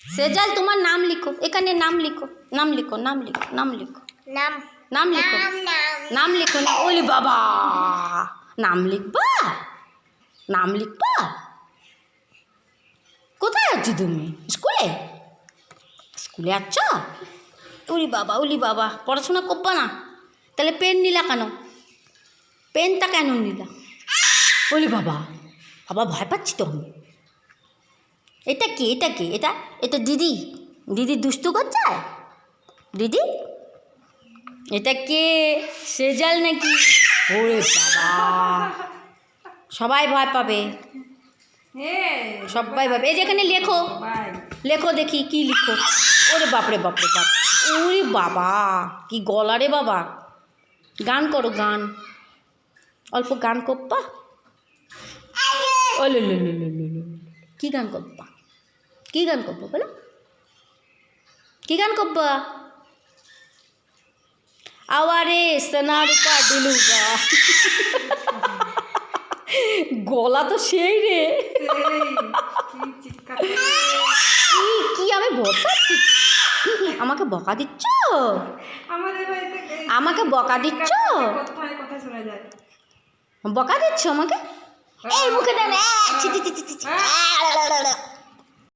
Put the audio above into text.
সেজাল তোমার নাম লিখো, এখানে নাম লিখো, নাম লিখো, নাম লিখো, নাম লিখো, নাম নাম লিখো, নাম লিখো না। ওলি বাবা, নাম লিখবা, নাম লিখবা। কোথায় আছো তুমি? স্কুলে? স্কুলে আছো? ওলি বাবা, ওলি বাবা, পড়াশোনা করবা না? তাহলে পেন নিলা কেন? পেনটা কেন নিলা? ওলি বাবা, বাবা ভয় পাচ্ছি তো আমি। এটা কি? এটা কি? এটা এটা দিদি, দিদি দুষ্টু করছে দিদি। এটা কে? সেজাল নাকি? ওরে বাবা, সবাই ভয় পাবে, সবাই ভাবে। এই যেখানে লেখো, লেখো দেখি কি লিখো। ওরে বাপরে বাপরে বাপ, ওরে বাবা কি গলা রে বাবা। গান করো, গান, অল্প গান করবা। ও কি গান করবা? কি গান করবো বলো? কি গান করবা? আওয়ারে সোনার কাডিলুগা। গলা তো সেই রে। কি আমি বকাচ্ছি? আমাকে বকা দিচ্ছ? আমাকে বকা দিচ্ছ? বকা দিচ্ছ আমাকে? এই মুখে দেন।